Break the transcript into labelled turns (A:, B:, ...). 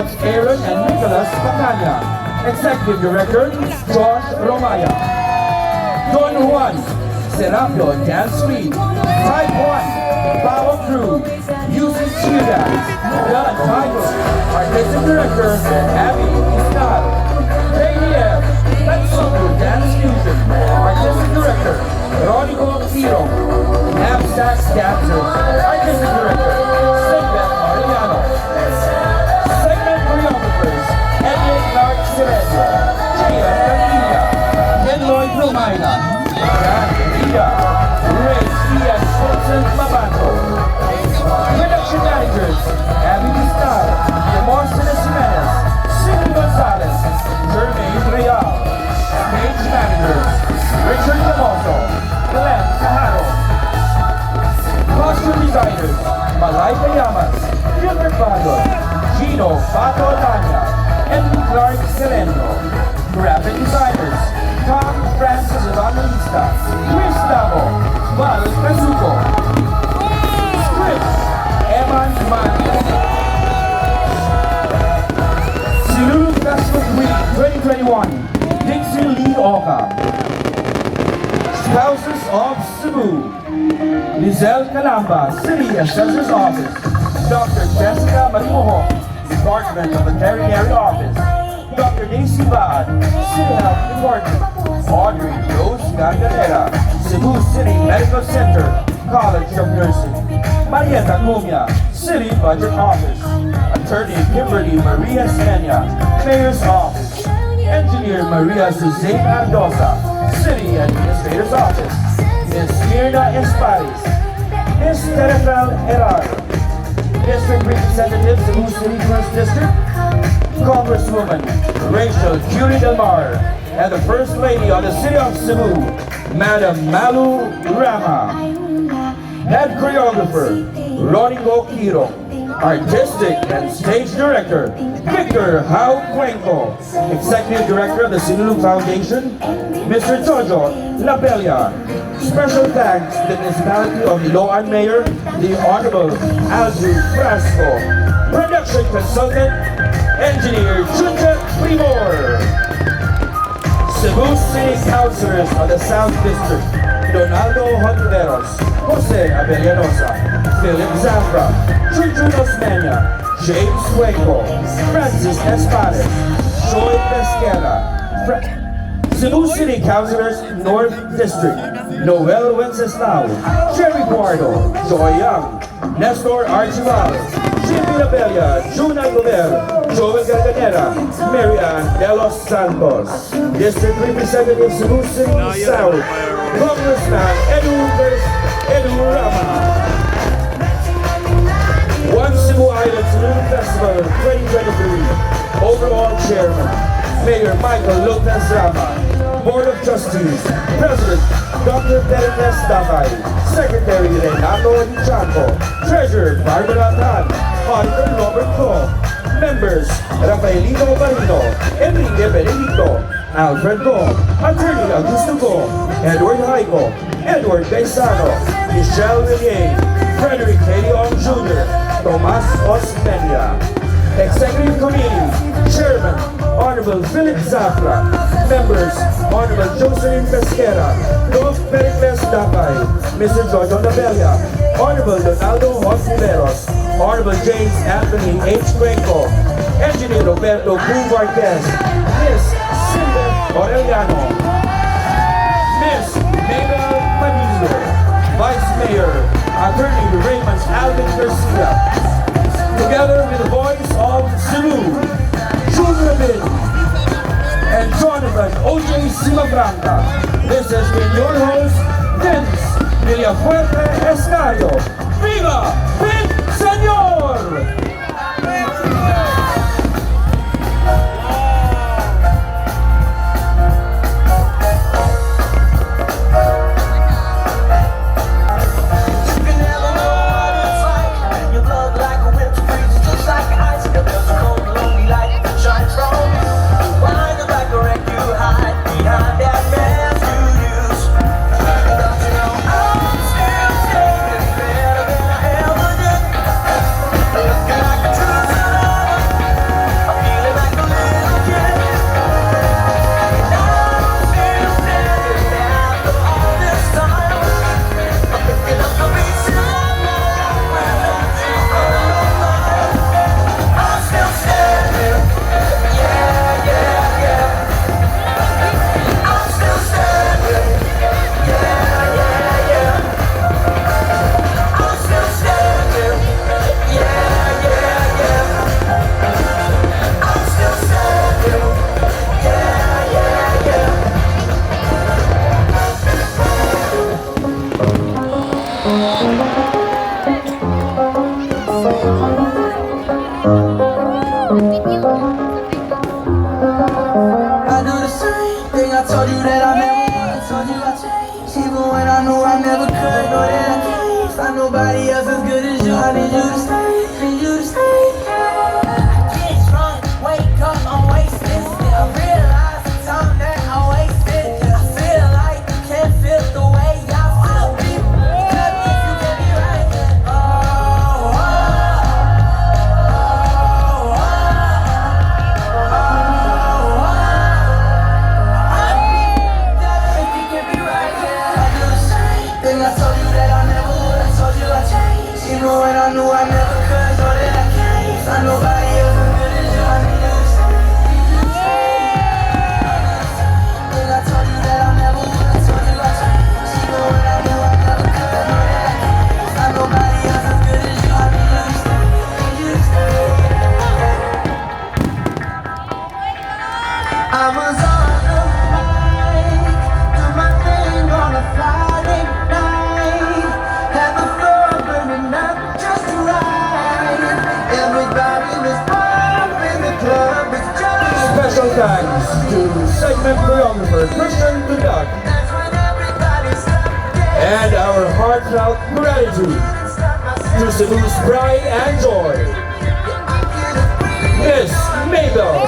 A: George Aaron and Nicholas Pacanya. Executive Director, George Romaya. Don Juan Serapio Dance Suite. Type 1, Power Crew, Music Ciudad. The Entitled, Artistic Director, Abby Iscal. JDF, Tatsuku Dance Fusion. Artistic Director, Ronico Tiro. Knapsack Dancers. Artistic Director, Signet Ariano. Segment Choreographers, Edwin Clark Silencio. Gia Camilla. Ken Lloyd Vilmaina. Dan Rita. Ray Ian Schultzen Mabanto. Production Managers, Abby Vistar. Demorcenes Jimenez. Cindy Gonzalez. Jermaine Real. Stage Managers, Richard Lamoso. Glenn Cajaro. Costume Designers, Malaika Yamas. Gilbert Badon. Gino Pato Tanya. and Clark Seleno. Graphic Designers, Tom Francis Evangelista. Chris Davo. Val Kazuko. Script, Eman Man. Silulu Festival Week 2021, Dixie Lee Oka. Spouses of Cebu, Lizelle Calamba, City Assessor's Office. Dr. Jessica Marimoho, Department of Veterinary Office. Dr. Daisy Bad, City Health Department. Audrey Rose Garganera, Cebu City Medical Center, College of Nursing. Marietta Cumia, City Budget Office. Attorney Kimberly Maria Senya, Mayor's Office. Engineer Maria Suzanne Mendoza, City Administrator's Office. Ms. Mirna Esparis, Ms. Terefel Herrero, District Representative, Cebu City 1st District, Congresswoman Rachel Julie Del Mar, and the First Lady of the City of Cebu, Madam Malu Rama. Head Choreographer, Rodrigo Quiro. Artistic and Stage Director, Victor Hao Cuenco. Executive Director of the Sinulu Foundation, Mr. Jojo Labelia. Special thanks to the municipality of Iloan Mayor, the Honorable Alju Frasco. Production Consultant, Engineer Junta Primor. Cebu City Councilors of the South District, Donaldo Hontiveros, Jose Abellanosa, Philip Zafra, Chuchu Osmeña, James Cuenco, Francis Espades, Joy Pesquera. Cebu City Councilors, North District, Noel Wenceslao, Jerry Guardo, Joy Young, Nestor Archibald, Jimmy Labella, Juna Gover, Joel Garganera, Marian De Los Santos. District Representative, Cebu City South, Congressman Edu Rama. One Cebu Island Cebu Festival 2023. Overall Chairman, Mayor Michael Lopez Rama. Board of Trustees, President Dr. Perez Davay. Secretary Renato Hichanco. Treasurer Barbara Tan. Auditor Robert Co. Members Rafaelino Barino, Enrique Benedicto, Alfred Go, Attorney Augusto Go, Edward Haigo, Edward Gaisano, Michelle Villiers, Frederick Leon Jr., Tomas Osmeña. Executive Committee, Chairman, Honorable Philip Zafra. Members, Honorable Jocelyn Pesquera, Doc Pericles Dapay, Mr. Jojo Nabelia, Honorable Donaldo Hontiveros, Honorable James Anthony H. Cuenco, Engineer Roberto Q. Varquez, Miss Silvia Aureliano, Miss Mabel Manilo, Vice Mayor, Attorney Raymond Alvin Garcia. Together with the voice of Cebu, Junior Bin, and Jonathan O.J. Simabranca. This has been your host, Vince Villafuerte Escario. Viva Vin Señor!
B: Behind that man's good news. But you know I'm still standing better. Even when I knew I never could, know that I can't find nobody else as good as you. I need you to stay, need you to stay. Get drunk, wake up, I'm wasted. I realize the time that I wasted. I feel like you can't feel the way I feel. Tell me if you get me right. Oh, oh, oh, oh, oh, oh. Then I told you that I never would, I told you I changed. Even when I knew I never could, know that I can't find nobody else as good as you. I need you to stay. Then I told you that I never would, I told you I changed. Even when I knew I never could, know that I can't find nobody else as good as you. I need you to stay, need you to stay. I was on the bike, do my thing on a Friday night. Had the floor burning up just right. Everybody was pumping, the club was just.
A: Special thanks to segment choreographer Christian Dudak
B: That's when everybody stopped dancing.
A: and our heartfelt gratitude to seduce pride and joy, Miss Mabel